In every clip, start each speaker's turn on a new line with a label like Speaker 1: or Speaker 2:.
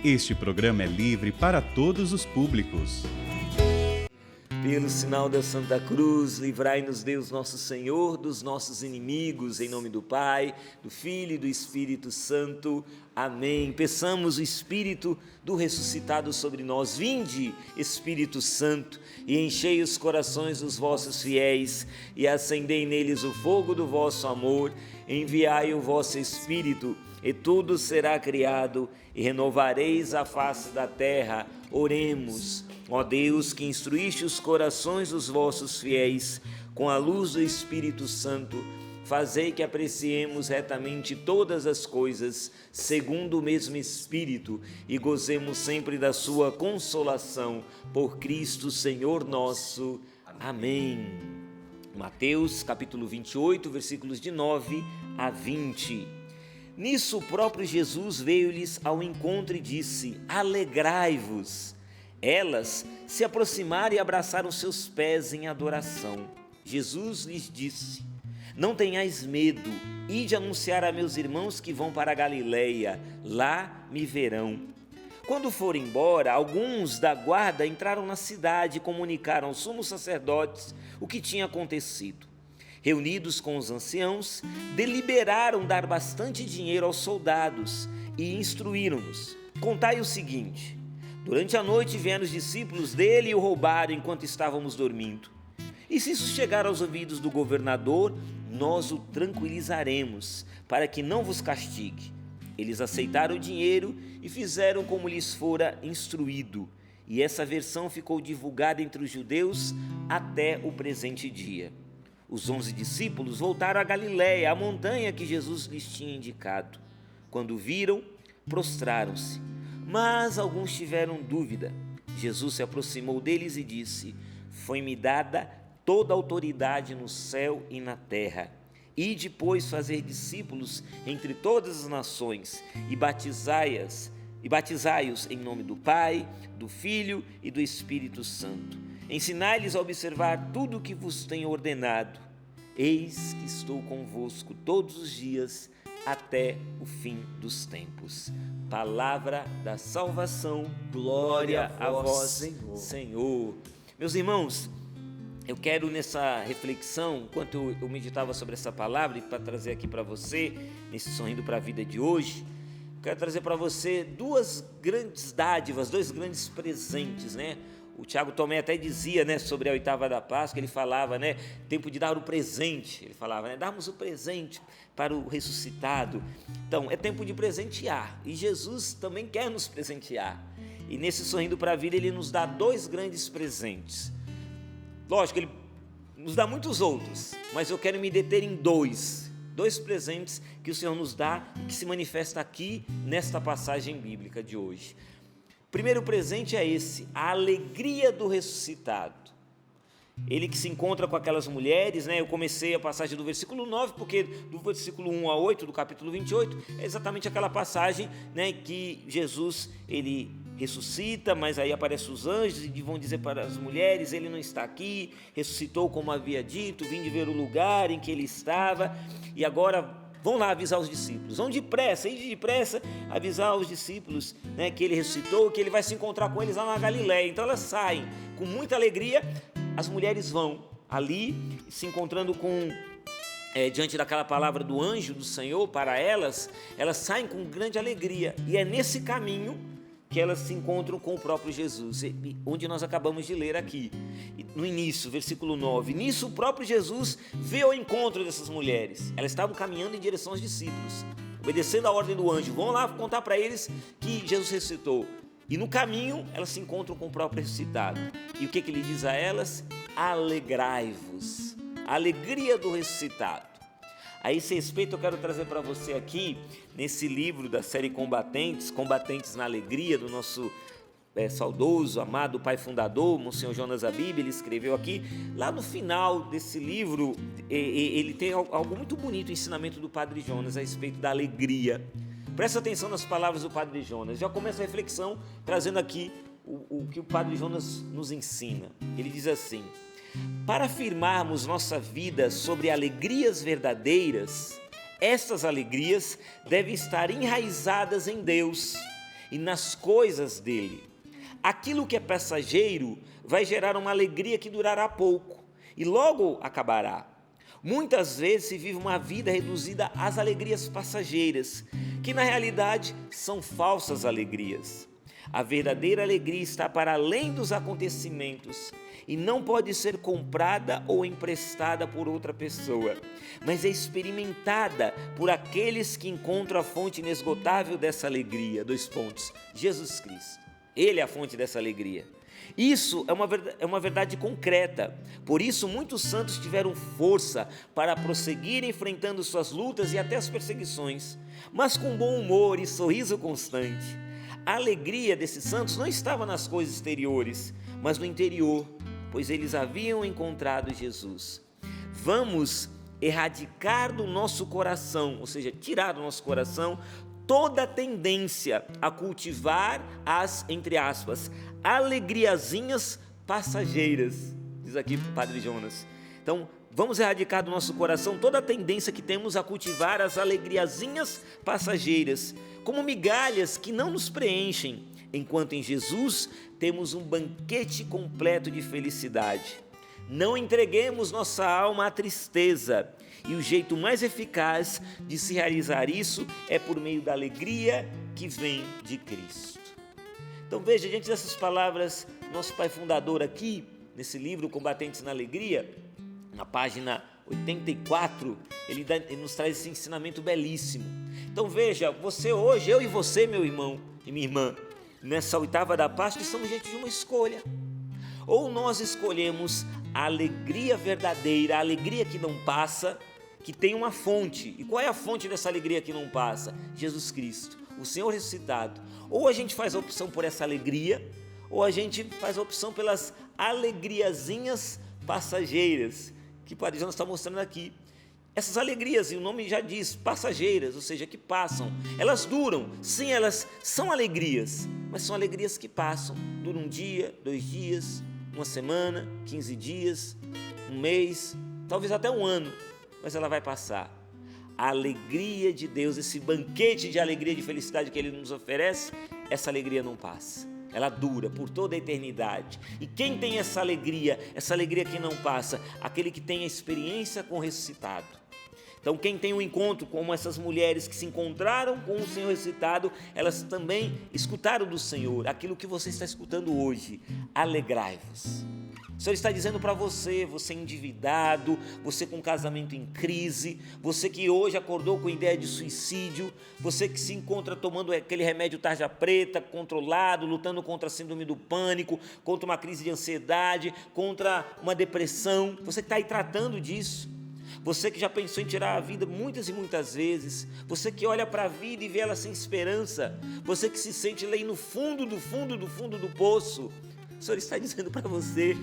Speaker 1: Este programa é livre para todos os públicos.
Speaker 2: Pelo sinal da Santa Cruz, livrai-nos Deus nosso Senhor dos nossos inimigos, em nome do Pai, do Filho e do Espírito Santo. Amém. Peçamos o Espírito do ressuscitado sobre nós. Vinde, Espírito Santo, e enchei os corações dos vossos fiéis, e acendei neles o fogo do vosso amor. Enviai o vosso Espírito, e tudo será criado, e renovareis a face da terra. Oremos. Ó Deus, que instruíste os corações dos vossos fiéis com a luz do Espírito Santo, fazei que apreciemos retamente todas as coisas, segundo o mesmo Espírito, e gozemos sempre da sua consolação, por Cristo Senhor nosso. Amém. Mateus, capítulo 28, versículos de 9 a 20. Nisso o próprio Jesus veio-lhes ao encontro e disse: alegrai-vos. Elas se aproximaram e abraçaram seus pés em adoração. Jesus lhes disse: não tenhais medo, ide anunciar a meus irmãos que vão para a Galileia, lá me verão. Quando foram embora, alguns da guarda entraram na cidade e comunicaram aos sumos sacerdotes o que tinha acontecido. Reunidos com os anciãos, deliberaram dar bastante dinheiro aos soldados e instruíram-nos: contai o seguinte: durante a noite vieram os discípulos dele e o roubaram enquanto estávamos dormindo. E se isso chegar aos ouvidos do governador, nós o tranquilizaremos, para que não vos castigue. Eles aceitaram o dinheiro e fizeram como lhes fora instruído. E essa versão ficou divulgada entre os judeus até o presente dia. Os 11 discípulos voltaram a Galiléia, a montanha que Jesus lhes tinha indicado. Quando viram, prostraram-se. Mas alguns tiveram dúvida. Jesus se aproximou deles e disse: foi-me dada toda a autoridade no céu e na terra. Ide, pois, fazer discípulos entre todas as nações e batizai-os em nome do Pai, do Filho e do Espírito Santo. Ensinai-lhes a observar tudo o que vos tenho ordenado. Eis que estou convosco todos os dias até o fim dos tempos. Palavra da salvação, glória a vós, Senhor. Meus irmãos, eu quero nessa reflexão, enquanto eu meditava sobre essa palavra, e para trazer aqui para você, nesse Sorrindo para a Vida de hoje, quero trazer para você duas grandes dádivas, dois grandes presentes, né? O Tiago Tomé até dizia, né, sobre a oitava da Páscoa, ele falava, né, tempo de dar o presente, ele falava, né, darmos o presente para o ressuscitado. Então, é tempo de presentear, e Jesus também quer nos presentear. E nesse Sorrindo para a Vida, ele nos dá dois grandes presentes. Lógico, ele nos dá muitos outros, mas eu quero me deter em dois presentes que o Senhor nos dá, que se manifesta aqui nesta passagem bíblica de hoje. O primeiro presente é esse: a alegria do ressuscitado. Ele que se encontra com aquelas mulheres, né? Eu comecei a passagem do versículo 9, porque do versículo 1 a 8 do capítulo 28 é exatamente aquela passagem, né, que Jesus, ele ressuscita, mas aí aparecem os anjos e vão dizer para as mulheres: ele não está aqui, ressuscitou como havia dito, vim de ver o lugar em que ele estava, e agora vão lá avisar os discípulos. Vão depressa avisar os discípulos, né, que ele ressuscitou, que ele vai se encontrar com eles lá na Galileia. Então elas saem com muita alegria. As mulheres vão ali, se encontrando com diante daquela palavra do anjo do Senhor para elas saem com grande alegria. E é nesse caminho que elas se encontram com o próprio Jesus, onde nós acabamos de ler aqui, no início, versículo 9. Nisso o próprio Jesus veio ao encontro dessas mulheres. Elas estavam caminhando em direção aos discípulos, obedecendo a ordem do anjo. Vão lá contar para eles que Jesus ressuscitou. E no caminho elas se encontram com o próprio ressuscitado. E o que ele diz a elas? Alegrai-vos. A alegria do ressuscitado. A esse respeito eu quero trazer para você aqui, nesse livro da série Combatentes na Alegria, do nosso saudoso, amado pai fundador, Monsenhor Jonas Abib. Ele escreveu aqui, lá no final desse livro, ele tem algo muito bonito, o ensinamento do Padre Jonas a respeito da alegria. Presta atenção nas palavras do Padre Jonas. Já começa a reflexão trazendo aqui o que o Padre Jonas nos ensina. Ele diz assim: para afirmarmos nossa vida sobre alegrias verdadeiras, estas alegrias devem estar enraizadas em Deus e nas coisas dele. Aquilo que é passageiro vai gerar uma alegria que durará pouco e logo acabará. Muitas vezes se vive uma vida reduzida às alegrias passageiras, que na realidade são falsas alegrias. A verdadeira alegria está para além dos acontecimentos e não pode ser comprada ou emprestada por outra pessoa, mas é experimentada por aqueles que encontram a fonte inesgotável dessa alegria. Jesus Cristo. Ele é a fonte dessa alegria. Isso é uma verdade concreta. Por isso, muitos santos tiveram força para prosseguir enfrentando suas lutas e até as perseguições, mas com bom humor e sorriso constante. A alegria desses santos não estava nas coisas exteriores, mas no interior, pois eles haviam encontrado Jesus. Vamos erradicar do nosso coração, ou seja, tirar do nosso coração toda a tendência a cultivar as, entre aspas, alegriazinhas passageiras, diz aqui o Padre Jonas. Então, vamos erradicar do nosso coração toda a tendência que temos a cultivar as alegriazinhas passageiras, como migalhas que não nos preenchem, enquanto em Jesus temos um banquete completo de felicidade. Não entreguemos nossa alma à tristeza, e o jeito mais eficaz de se realizar isso é por meio da alegria que vem de Cristo. Então veja, diante dessas palavras, nosso pai fundador aqui, nesse livro Combatentes na Alegria, na página 84, ele nos traz esse ensinamento belíssimo. Então veja, você hoje, eu e você, meu irmão e minha irmã, nessa oitava da Páscoa, estamos diante de uma escolha. Ou nós escolhemos a alegria verdadeira, a alegria que não passa, que tem uma fonte. E qual é a fonte dessa alegria que não passa? Jesus Cristo, o Senhor ressuscitado. Ou a gente faz a opção por essa alegria, ou a gente faz a opção pelas alegriazinhas passageiras, que o Padre Jonas está mostrando aqui. Essas alegrias, e o nome já diz, passageiras, ou seja, que passam. Elas duram, sim, elas são alegrias, mas são alegrias que passam. Duram um dia, 2 dias, uma semana, 15 dias, um mês, talvez até um ano, mas ela vai passar. A alegria de Deus, esse banquete de alegria e de felicidade que Ele nos oferece, essa alegria não passa. Ela dura por toda a eternidade. E quem tem essa alegria que não passa? Aquele que tem a experiência com o ressuscitado. Então quem tem um encontro como essas mulheres que se encontraram com o Senhor ressuscitado, elas também escutaram do Senhor aquilo que você está escutando hoje. Alegrai-vos. O Senhor está dizendo para você, você endividado, você com casamento em crise, você que hoje acordou com ideia de suicídio, você que se encontra tomando aquele remédio tarja preta, controlado, lutando contra a síndrome do pânico, contra uma crise de ansiedade, contra uma depressão, você que está aí tratando disso. Você que já pensou em tirar a vida muitas e muitas vezes, você que olha para a vida e vê ela sem esperança, você que se sente lá no fundo do poço, o Senhor está dizendo para você,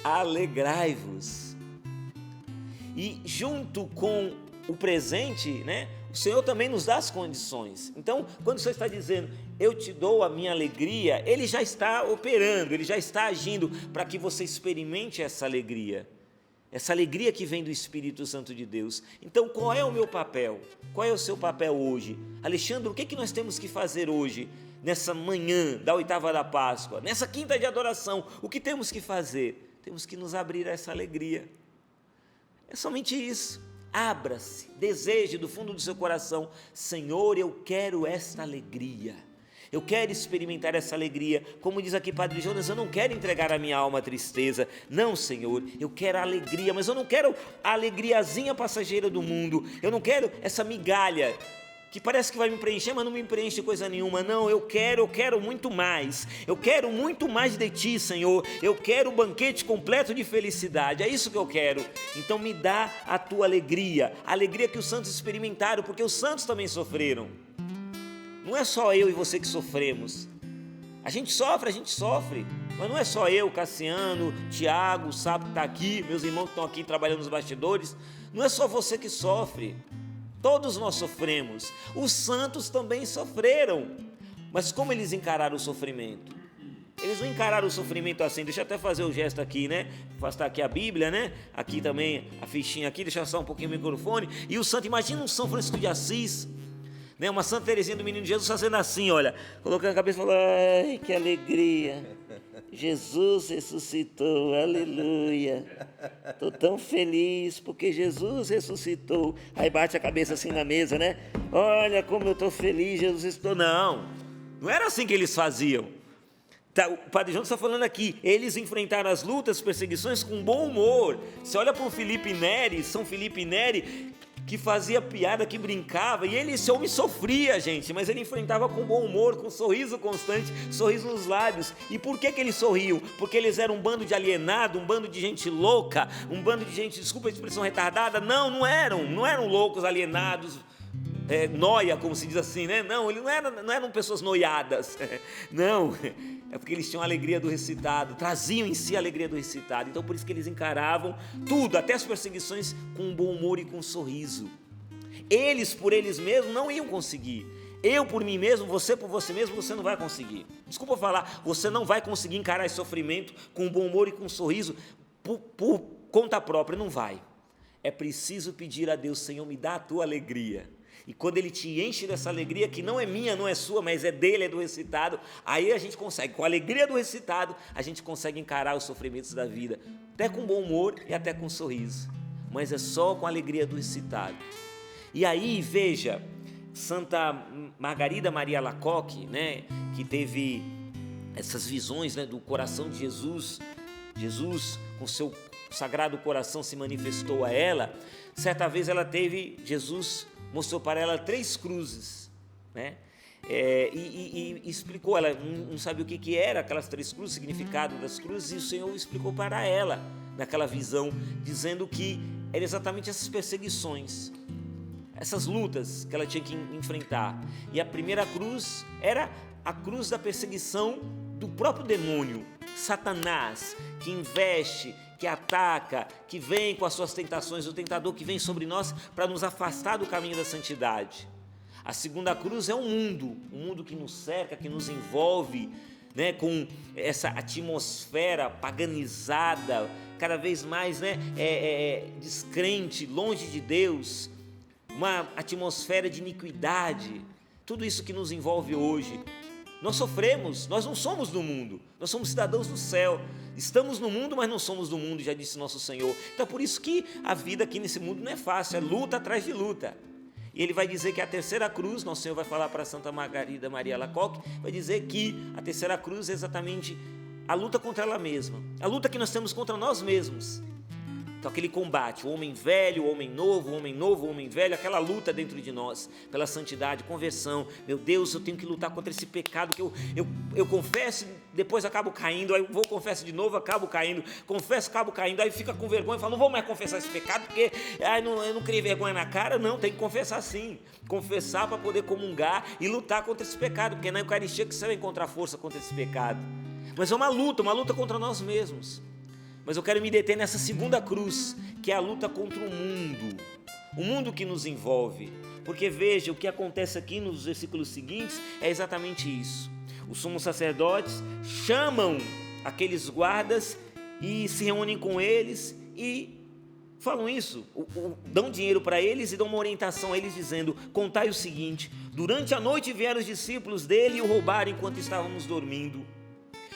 Speaker 2: alegrai-vos. E junto com o presente, né, o Senhor também nos dá as condições. Então, quando o Senhor está dizendo, eu te dou a minha alegria, Ele já está operando, Ele já está agindo para que você experimente essa alegria que vem do Espírito Santo de Deus. Então, qual é o meu papel? Qual é o seu papel hoje? Alexandre, o que nós temos que fazer hoje, nessa manhã da oitava da Páscoa, nessa quinta de adoração? O que temos que fazer? Temos que nos abrir a essa alegria. É somente isso. Abra-se, deseje do fundo do seu coração, Senhor, eu quero esta alegria. Eu quero experimentar essa alegria. Como diz aqui Padre Jonas, eu não quero entregar a minha alma à tristeza. Não, Senhor, eu quero a alegria, mas eu não quero a alegriazinha passageira do mundo. Eu não quero essa migalha que parece que vai me preencher, mas não me preenche coisa nenhuma. Não, eu quero muito mais. Eu quero muito mais de Ti, Senhor. Eu quero o banquete completo de felicidade. É isso que eu quero. Então me dá a Tua alegria. A alegria que os santos experimentaram, porque os santos também sofreram. Não é só eu e você que sofremos. A gente sofre, mas não é só eu, Cassiano, Tiago, o Sábio que está aqui, meus irmãos que estão aqui trabalhando nos bastidores. Não é só você que sofre, todos nós sofremos. Os santos também sofreram, mas como eles encararam o sofrimento? Eles não encararam o sofrimento assim. Deixa eu até fazer o gesto aqui, né? Afastar aqui a Bíblia, né? Aqui também a fichinha aqui, deixa só um pouquinho o microfone. E o santo, imagina um São Francisco de Assis. né? Uma Santa Teresinha do Menino Jesus fazendo assim, olha, colocando a cabeça e falando: ai, que alegria, Jesus ressuscitou, aleluia, estou tão feliz porque Jesus ressuscitou. Aí bate a cabeça assim na mesa, né? Olha como eu estou feliz, Jesus ressuscitou. Não era assim que eles faziam. O Padre João está falando aqui, eles enfrentaram as lutas, as perseguições com bom humor. Você olha para o Filipe Neri, São Filipe Neri, que fazia piada, que brincava, e esse homem sofria, gente, mas ele enfrentava com bom humor, com um sorriso constante, sorriso nos lábios. E por que eles sorriam? Porque eles eram um bando de alienado, um bando de gente louca, um bando de gente, desculpa a expressão, retardada? Não eram loucos, alienados, noia, como se diz assim, né? Não, eles não eram pessoas noiadas, não, é porque eles tinham a alegria do recitado, traziam em si a alegria do recitado. Então por isso que eles encaravam tudo, até as perseguições, com bom humor e com um sorriso. Eles por eles mesmos não iam conseguir. Eu por mim mesmo, você por você mesmo, você não vai conseguir. Desculpa falar, você não vai conseguir encarar esse sofrimento com bom humor e com um sorriso por conta própria, não vai. É preciso pedir a Deus: Senhor, me dá a tua alegria. E quando Ele te enche dessa alegria, que não é minha, não é sua, mas é dele, é do recitado, aí a gente consegue, com a alegria do recitado, a gente consegue encarar os sofrimentos da vida, até com bom humor e até com um sorriso, mas é só com a alegria do recitado. E aí, veja, Santa Margarida Maria Alacoque, né, que teve essas visões, né, do coração de Jesus, com seu sagrado coração se manifestou a ela. Certa vez Jesus mostrou para ela 3 cruzes, né? E explicou, ela não sabia o que era aquelas 3 cruzes, o significado das cruzes, e o Senhor explicou para ela, naquela visão, dizendo que eram exatamente essas perseguições, essas lutas que ela tinha que enfrentar. E a primeira cruz era a cruz da perseguição do próprio demônio, Satanás, que investe, que ataca, que vem com as suas tentações, o tentador que vem sobre nós para nos afastar do caminho da santidade. A segunda cruz é o mundo que nos cerca, que nos envolve, né, com essa atmosfera paganizada, cada vez mais, né, descrente, longe de Deus, uma atmosfera de iniquidade, tudo isso que nos envolve hoje. Nós sofremos, nós não somos do mundo, nós somos cidadãos do céu, estamos no mundo, mas não somos do mundo, já disse nosso Senhor. Então por isso que a vida aqui nesse mundo não é fácil, é luta atrás de luta. E ele vai dizer que a terceira cruz, nosso Senhor vai falar para Santa Margarida Maria Alacoque, vai dizer que a terceira cruz é exatamente a luta contra ela mesma, a luta que nós temos contra nós mesmos. Então aquele combate, o homem velho, o homem novo, o homem velho, aquela luta dentro de nós, pela santidade, conversão. Meu Deus, eu tenho que lutar contra esse pecado que eu confesso, depois acabo caindo, aí vou confesso de novo, acabo caindo, confesso, acabo caindo, aí fica com vergonha e fala: não vou mais confessar esse pecado, porque eu não criei vergonha na cara. Não, tem que confessar sim, confessar para poder comungar e lutar contra esse pecado, porque é na Eucaristia que você vai encontrar força contra esse pecado. Mas é uma luta contra nós mesmos. Mas eu quero me deter nessa segunda cruz, que é a luta contra o mundo que nos envolve. Porque veja, o que acontece aqui nos versículos seguintes é exatamente isso. Os sumos sacerdotes chamam aqueles guardas e se reúnem com eles e falam isso, dão dinheiro para eles e dão uma orientação a eles dizendo: contai o seguinte, durante a noite vieram os discípulos dele e o roubaram enquanto estávamos dormindo.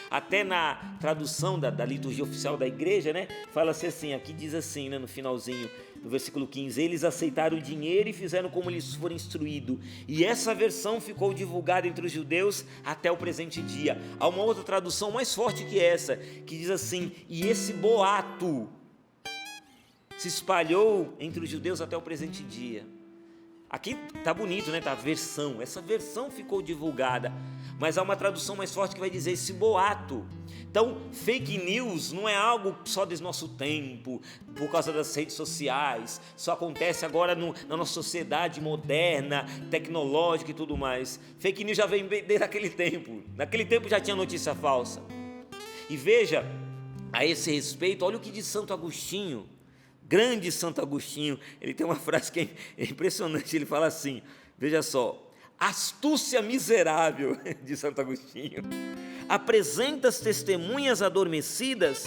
Speaker 2: Até na tradução da liturgia oficial da igreja, né, fala-se assim, aqui diz assim, né, no finalzinho, no versículo 15, eles aceitaram o dinheiro e fizeram como lhes for instruído, e essa versão ficou divulgada entre os judeus até o presente dia. Há uma outra tradução mais forte que essa, que diz assim: e esse boato se espalhou entre os judeus até o presente dia. Aqui tá bonito, né? Tá a versão, essa versão ficou divulgada, mas há uma tradução mais forte que vai dizer esse boato. Então, fake news não é algo só desse nosso tempo, por causa das redes sociais, só acontece agora na nossa sociedade moderna, tecnológica e tudo mais. Fake news já vem desde aquele tempo, naquele tempo já tinha notícia falsa. E veja, a esse respeito, olha o que diz Santo Agostinho, grande Santo Agostinho, ele tem uma frase que é impressionante, ele fala assim, veja só: astúcia miserável, de Santo Agostinho, apresentas testemunhas adormecidas,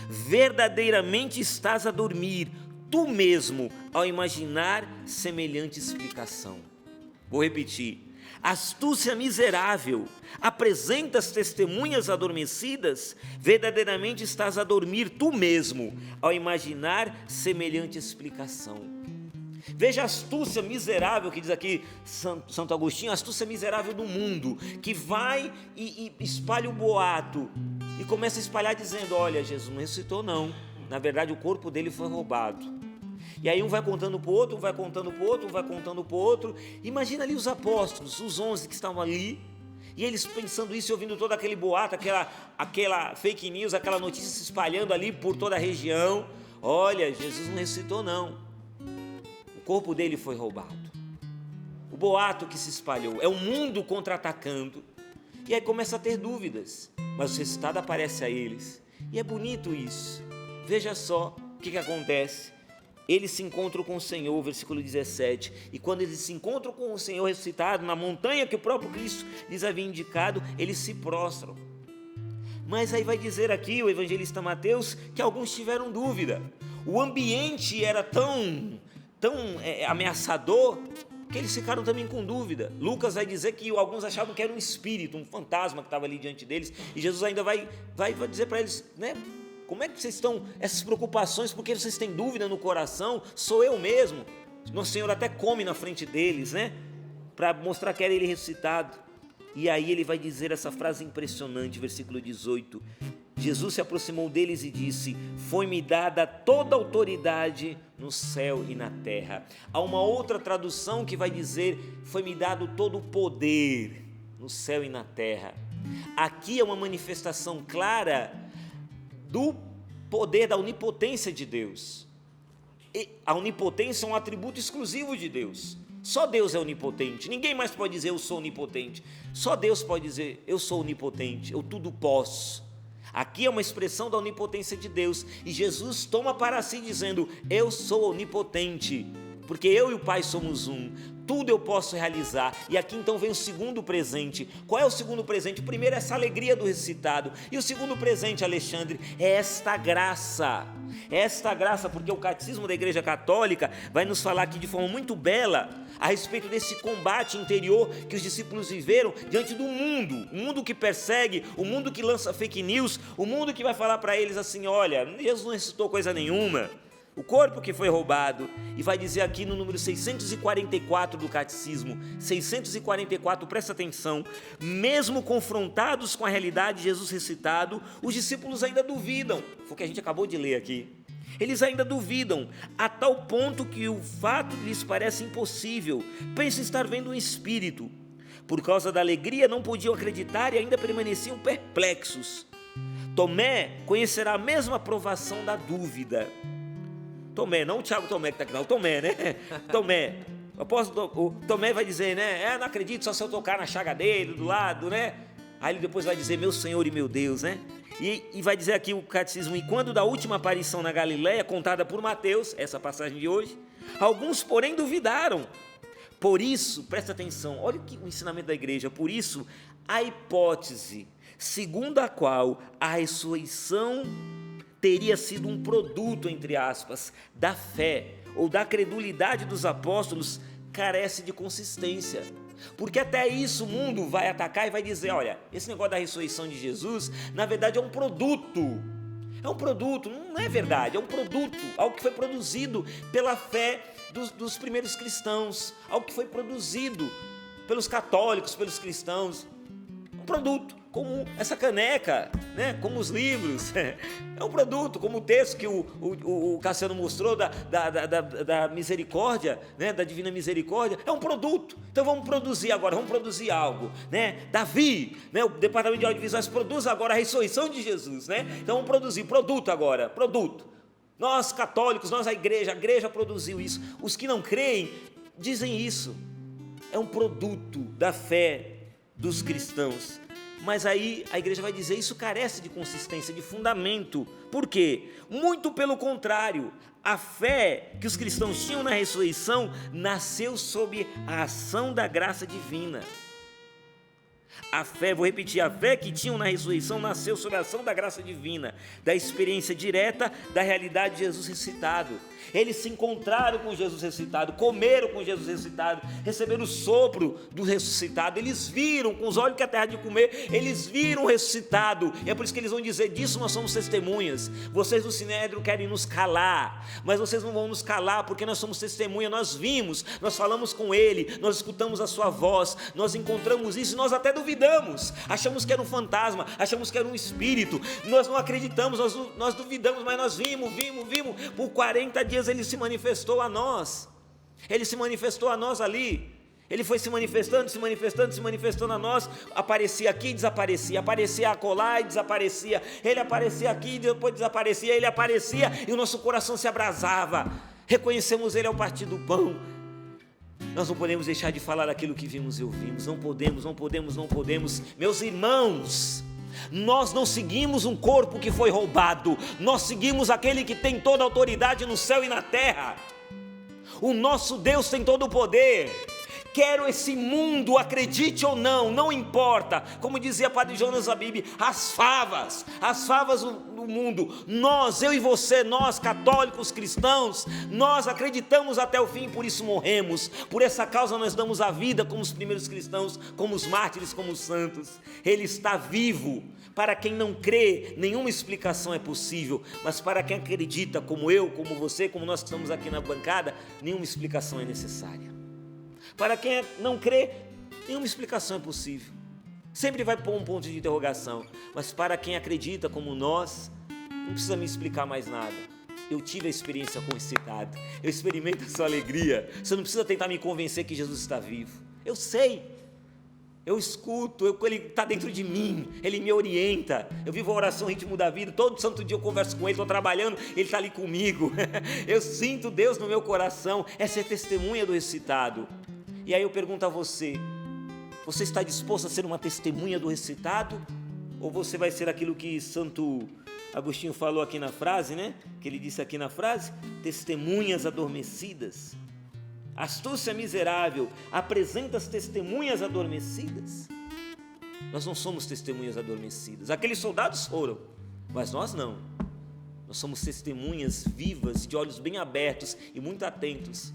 Speaker 2: verdadeiramente estás a dormir, tu mesmo, ao imaginar semelhante explicação. Vou repetir. Astúcia miserável, apresentas testemunhas adormecidas, verdadeiramente estás a dormir tu mesmo, ao imaginar semelhante explicação. Veja a astúcia miserável que diz aqui Santo Agostinho, a astúcia miserável do mundo, que vai e espalha o boato, e começa a espalhar dizendo, olha, Jesus não ressuscitou não, na verdade o corpo dele foi roubado. E aí um vai contando para o outro, um vai contando para o outro, um vai contando para o outro. Imagina ali os apóstolos, os 11 que estavam ali, e eles pensando isso e ouvindo todo aquele boato, aquela fake news, aquela notícia se espalhando ali por toda a região. Olha, Jesus não ressuscitou não, o corpo dele foi roubado. O boato que se espalhou, é o mundo contra-atacando. E aí começa a ter dúvidas, mas o resultado aparece a eles. E é bonito isso. Veja só o que acontece. Eles se encontram com o Senhor, versículo 17, e quando eles se encontram com o Senhor ressuscitado, na montanha que o próprio Cristo lhes havia indicado, eles se prostram. Mas aí vai dizer aqui o evangelista Mateus, que alguns tiveram dúvida. O ambiente era tão ameaçador, que eles ficaram também com dúvida. Lucas vai dizer que alguns achavam que era um espírito, um fantasma que estava ali diante deles, e Jesus ainda vai dizer para eles, né? Como é que vocês estão, essas preocupações, porque vocês têm dúvida no coração? Sou eu mesmo. Nosso Senhor até come na frente deles, né? Para mostrar que era ele ressuscitado. E aí ele vai dizer essa frase impressionante, versículo 18. Jesus se aproximou deles e disse, foi-me dada toda a autoridade no céu e na terra. Há uma outra tradução que vai dizer, foi-me dado todo o poder no céu e na terra. Aqui é uma manifestação clara do poder, da onipotência de Deus. E a onipotência é um atributo exclusivo de Deus. Só Deus é onipotente, ninguém mais pode dizer eu sou onipotente. Só Deus pode dizer eu sou onipotente, eu tudo posso. Aqui é uma expressão da onipotência de Deus, e Jesus toma para si dizendo, eu sou onipotente, porque eu e o Pai somos um, tudo eu posso realizar. E aqui então vem o segundo presente. Qual é o segundo presente? O primeiro é essa alegria do ressuscitado, e o segundo presente, Alexandre, é esta graça, porque o Catecismo da Igreja Católica vai nos falar aqui de forma muito bela a respeito desse combate interior que os discípulos viveram diante do mundo, o mundo que persegue, o mundo que lança fake news, o mundo que vai falar para eles assim, olha, Jesus não ressuscitou coisa nenhuma, o corpo que foi roubado. E vai dizer aqui no número 644 do Catecismo, 644, presta atenção, mesmo confrontados com a realidade de Jesus ressuscitado, os discípulos ainda duvidam, foi o que a gente acabou de ler aqui. Eles ainda duvidam, a tal ponto que o fato lhes parece impossível, pensam estar vendo um espírito. Por causa da alegria não podiam acreditar e ainda permaneciam perplexos. Tomé conhecerá a mesma provação da dúvida. Tomé, não o Tiago Tomé que está aqui, não, o Tomé, né? Tomé, o Tomé vai dizer, né? Não acredito, só se eu tocar na chaga dele, do lado, né? Aí ele depois vai dizer, meu Senhor e meu Deus, né? E vai dizer aqui o Catecismo, e quando da última aparição na Galileia, contada por Mateus, essa passagem de hoje, alguns porém duvidaram. Por isso, presta atenção, olha o ensinamento da igreja, por isso, a hipótese segundo a qual a ressurreição teria sido um produto, entre aspas, da fé ou da credulidade dos apóstolos, carece de consistência. Porque até isso o mundo vai atacar e vai dizer, olha, esse negócio da ressurreição de Jesus, na verdade é um produto, não é verdade, é um produto, algo que foi produzido pela fé dos primeiros cristãos, algo que foi produzido pelos católicos, pelos cristãos, um produto, como essa caneca, né? Como os livros, é um produto, como o texto que o Cassiano mostrou da misericórdia, né? Da divina misericórdia, é um produto. Então vamos produzir agora, vamos produzir algo, né? Davi, né? O departamento de audiovisuais produz agora a ressurreição de Jesus, né? Então vamos produzir produto agora, produto. Nós católicos, nós a igreja produziu isso. Os que não creem dizem isso, é um produto da fé dos cristãos. Mas aí a igreja vai dizer, isso carece de consistência, de fundamento. Por quê? Muito pelo contrário, a fé que os cristãos tinham na ressurreição nasceu sob a ação da graça divina. A fé, vou repetir, a fé que tinham na ressurreição nasceu sob a ação da graça divina, da experiência direta da realidade de Jesus ressuscitado. Eles se encontraram com Jesus ressuscitado, comeram com Jesus ressuscitado, receberam o sopro do ressuscitado. Eles viram com os olhos que a terra de comer, eles viram o ressuscitado. E é por isso que eles vão dizer: disso nós somos testemunhas. Vocês do Sinédrio querem nos calar, mas vocês não vão nos calar, porque nós somos testemunha. Nós vimos, nós falamos com ele, nós escutamos a sua voz, nós encontramos isso, nós até duvidamos, achamos que era um fantasma, achamos que era um espírito, nós não acreditamos, nós duvidamos, mas nós vimos, por 40 dias ele se manifestou a nós, ele se manifestou a nós ali, ele foi se manifestando a nós, aparecia aqui e desaparecia, aparecia acolá e desaparecia, ele aparecia aqui e depois desaparecia, ele aparecia e o nosso coração se abrasava, reconhecemos ele ao partir do pão. Nós não podemos deixar de falar aquilo que vimos e ouvimos, não podemos, meus irmãos. Nós não seguimos um corpo que foi roubado, nós seguimos aquele que tem toda a autoridade no céu e na terra. O nosso Deus tem todo o poder. Quero esse mundo, acredite ou não, não importa. Como dizia Padre Jonas Abib, as favas do mundo, nós, eu e você, nós católicos cristãos, nós acreditamos até o fim, por isso morremos, por essa causa nós damos a vida como os primeiros cristãos, como os mártires, como os santos. Ele está vivo. Para quem não crê, nenhuma explicação é possível, mas para quem acredita, como eu, como você, como nós que estamos aqui na bancada, nenhuma explicação é necessária. Para quem não crê, nenhuma explicação é possível. Sempre vai pôr um ponto de interrogação. Mas para quem acredita como nós, não precisa me explicar mais nada. Eu tive a experiência com esse dado. Eu experimento a sua alegria. Você não precisa tentar me convencer que Jesus está vivo. Eu sei. Eu escuto, ele está dentro de mim, ele me orienta. Eu vivo a oração Ritmo da Vida, todo santo dia eu converso com ele, estou trabalhando, ele está ali comigo. Eu sinto Deus no meu coração. Essa é a testemunha do ressuscitado. E aí eu pergunto a você: você está disposto a ser uma testemunha do ressuscitado? Ou você vai ser aquilo que Santo Agostinho falou aqui na frase, né? Que ele disse aqui na frase: testemunhas adormecidas. Astúcia miserável, apresenta as testemunhas adormecidas. Nós não somos testemunhas adormecidas. Aqueles soldados foram, mas nós não. Nós somos testemunhas vivas, de olhos bem abertos e muito atentos,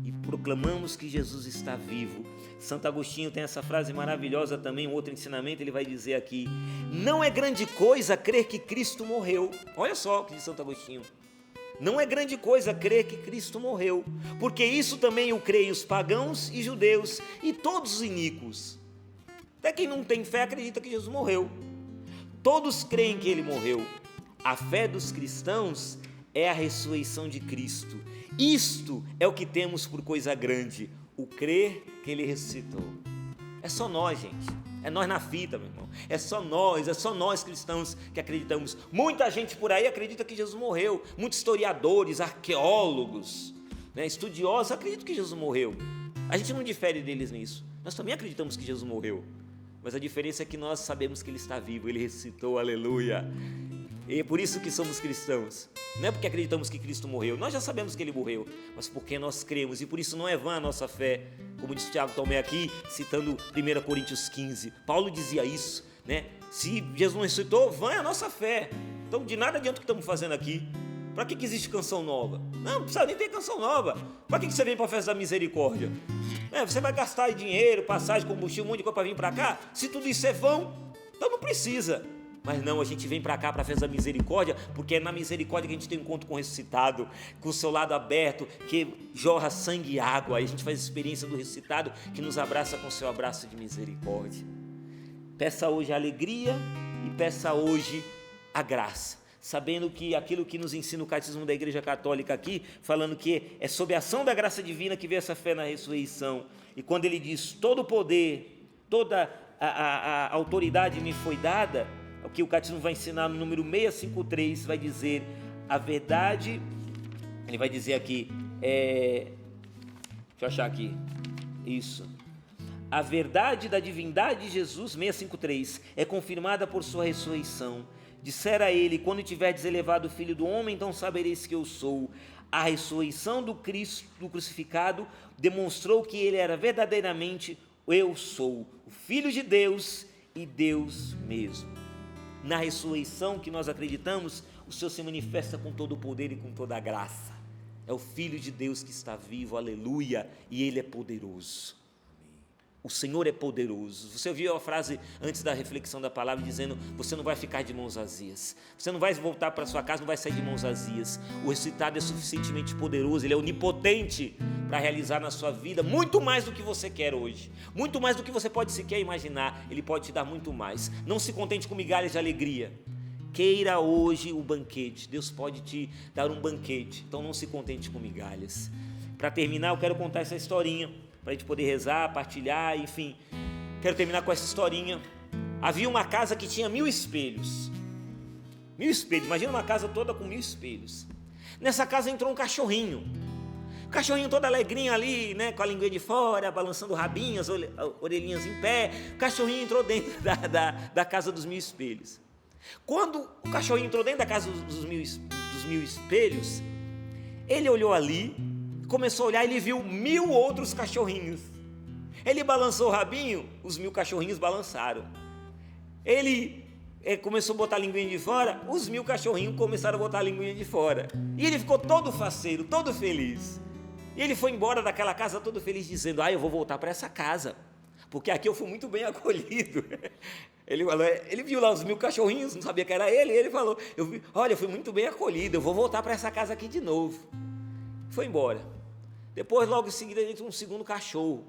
Speaker 2: e proclamamos que Jesus está vivo. Santo Agostinho tem essa frase maravilhosa também, um outro ensinamento, ele vai dizer aqui: não é grande coisa crer que Cristo morreu. Olha só o que diz Santo Agostinho. Não é grande coisa crer que Cristo morreu, porque isso também o creem os pagãos e judeus e todos os iníquos. Até quem não tem fé acredita que Jesus morreu. Todos creem que ele morreu. A fé dos cristãos é a ressurreição de Cristo. Isto é o que temos por coisa grande, o crer que ele ressuscitou. É só nós, gente. É nós na fita, meu irmão. É só nós cristãos que acreditamos. Muita gente por aí acredita que Jesus morreu. Muitos historiadores, arqueólogos, né, estudiosos acreditam que Jesus morreu. A gente não difere deles nisso. Nós também acreditamos que Jesus morreu. Mas a diferença é que nós sabemos que ele está vivo, ele ressuscitou, aleluia. E é por isso que somos cristãos. Não é porque acreditamos que Cristo morreu, nós já sabemos que ele morreu, mas porque nós cremos, e por isso não é vã a nossa fé. Como disse Tiago Tomé aqui, citando 1 Coríntios 15, Paulo dizia isso, né? Se Jesus não ressuscitou, vã é a nossa fé. Então de nada adianta o que estamos fazendo aqui. Para que existe canção nova? Não precisa nem ter canção nova. Para que você vem para a festa da misericórdia? Você vai gastar dinheiro, passagem, combustível, um monte de coisa para vir para cá? Se tudo isso é vão, então não precisa. Mas não, a gente vem para cá para a festa da misericórdia, porque é na misericórdia que a gente tem um encontro com o ressuscitado, com o seu lado aberto, que jorra sangue e água. Aí a gente faz a experiência do ressuscitado, que nos abraça com o seu abraço de misericórdia. Peça hoje a alegria e peça hoje a graça, sabendo que aquilo que nos ensina o Catecismo da Igreja Católica aqui, falando que é sob a ação da graça divina que vem essa fé na ressurreição. E quando ele diz: todo o poder, toda a autoridade me foi dada, o que o Catecismo vai ensinar no número 653, vai dizer a verdade, ele vai dizer aqui, deixa eu achar aqui, isso, a verdade da divindade de Jesus, 653, é confirmada por sua ressurreição. Dissera ele: quando tiverdes elevado o Filho do Homem, então sabereis que eu sou. A ressurreição do Cristo, do crucificado, demonstrou que ele era verdadeiramente eu sou, o Filho de Deus e Deus mesmo. Na ressurreição que nós acreditamos, o Senhor se manifesta com todo o poder e com toda a graça. É o Filho de Deus que está vivo, aleluia, e Ele é poderoso. O Senhor é poderoso. Você ouviu a frase antes da reflexão da palavra dizendo: você não vai ficar de mãos vazias, você não vai voltar para sua casa, não vai sair de mãos vazias. O ressuscitado é suficientemente poderoso, Ele é onipotente para realizar na sua vida muito mais do que você quer hoje, muito mais do que você pode sequer imaginar. Ele pode te dar muito mais. Não se contente com migalhas de alegria, queira hoje o banquete. Deus pode te dar um banquete, então não se contente com migalhas. Para terminar, eu quero contar essa historinha, para a gente poder rezar, partilhar, enfim. Quero terminar com essa historinha. Havia uma casa que tinha 1000 espelhos. 1000 espelhos, imagina uma casa toda com 1000 espelhos. Nessa casa entrou um cachorrinho. O cachorrinho todo alegrinho ali, né, com a linguinha de fora, balançando o rabinho, as orelhinhas em pé. O cachorrinho entrou dentro da casa dos 1000 espelhos. Quando o cachorrinho entrou dentro da casa dos mil espelhos, ele olhou ali, começou a olhar, ele viu 1000 outros cachorrinhos. Ele balançou o rabinho, os 1000 cachorrinhos balançaram. Ele começou a botar a linguinha de fora, os 1000 cachorrinhos começaram a botar a linguinha de fora. E ele ficou todo faceiro, todo feliz. E ele foi embora daquela casa todo feliz, dizendo: eu vou voltar para essa casa, porque aqui eu fui muito bem acolhido. Ele viu lá os 1000 cachorrinhos, não sabia que era ele, e ele falou: eu fui muito bem acolhido, eu vou voltar para essa casa aqui de novo. Foi embora. Depois, logo em seguida, entra um segundo cachorro,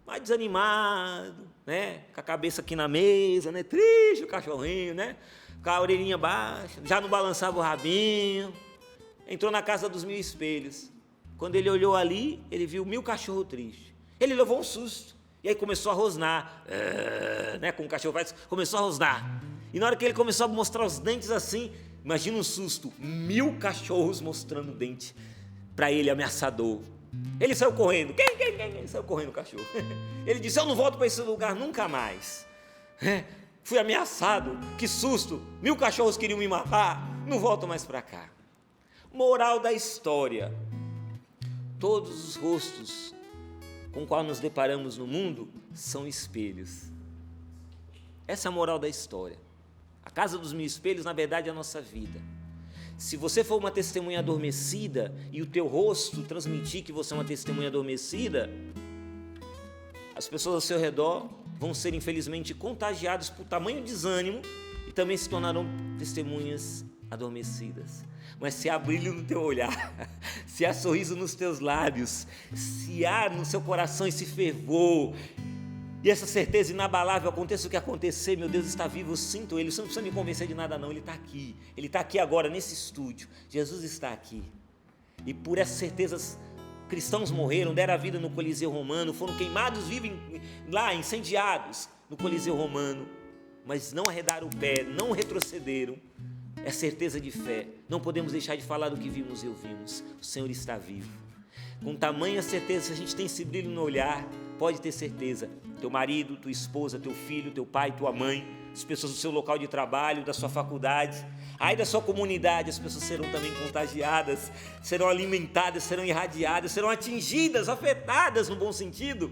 Speaker 2: mais desanimado, né? Com a cabeça aqui na mesa, né? Triste o cachorrinho, né? Com a orelhinha baixa, já não balançava o rabinho. Entrou na casa dos 1000 espelhos. Quando ele olhou ali, ele viu 1000 cachorros tristes. Ele levou um susto, e aí começou a rosnar, né? Como o cachorro faz, começou a rosnar. E na hora que ele começou a mostrar os dentes assim, imagina um susto, 1000 cachorros mostrando o dente para ele, ameaçador. Ele saiu correndo. Ele saiu correndo, o cachorro. Ele disse: eu não volto para esse lugar nunca mais. Fui ameaçado, que susto, 1000 cachorros queriam me matar, não volto mais para cá. Moral da história: todos os rostos com qual nos deparamos no mundo são espelhos. Essa é a moral da história. A casa dos 1000 espelhos, na verdade, é a nossa vida. Se você for uma testemunha adormecida e o teu rosto transmitir que você é uma testemunha adormecida, as pessoas ao seu redor vão ser infelizmente contagiadas por tamanho desânimo e também se tornarão testemunhas adormecidas. Mas se há brilho no teu olhar, se há sorriso nos teus lábios, se há no seu coração esse fervor e essa certeza inabalável, aconteça o que acontecer, meu Deus está vivo, eu sinto Ele, você não precisa me convencer de nada não, Ele está aqui agora nesse estúdio, Jesus está aqui. E por essas certezas, cristãos morreram, deram a vida no Coliseu Romano, foram queimados vivos lá, incendiados no Coliseu Romano, mas não arredaram o pé, não retrocederam. É certeza de fé, não podemos deixar de falar do que vimos e ouvimos. O Senhor está vivo. Com tamanha certeza, se a gente tem esse brilho no olhar, pode ter certeza, teu marido, tua esposa, teu filho, teu pai, tua mãe, as pessoas do seu local de trabalho, da sua faculdade, aí da sua comunidade, as pessoas serão também contagiadas, serão alimentadas, serão irradiadas, serão atingidas, afetadas no bom sentido,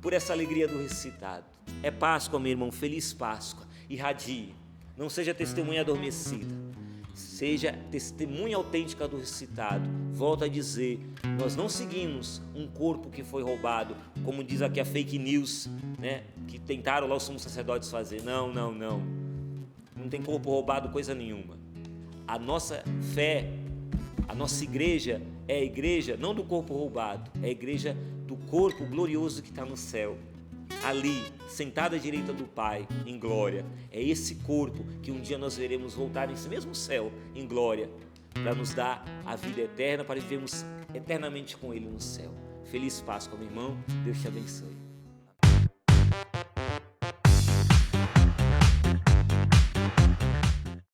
Speaker 2: por essa alegria do ressuscitado. É Páscoa, meu irmão, feliz Páscoa, irradie, não seja testemunha adormecida, seja testemunha autêntica do ressuscitado. Volto a dizer, nós não seguimos um corpo que foi roubado, como diz aqui a fake news, né, que tentaram lá os sumos sacerdotes fazer. Não tem corpo roubado coisa nenhuma. A nossa fé, a nossa igreja é a igreja não do corpo roubado, é a igreja do corpo glorioso que está no céu, ali, sentado à direita do Pai, em glória. É esse corpo que um dia nós veremos voltar nesse mesmo céu, em glória, para nos dar a vida eterna, para vivermos eternamente com Ele no céu. Feliz Páscoa, meu irmão, Deus te abençoe.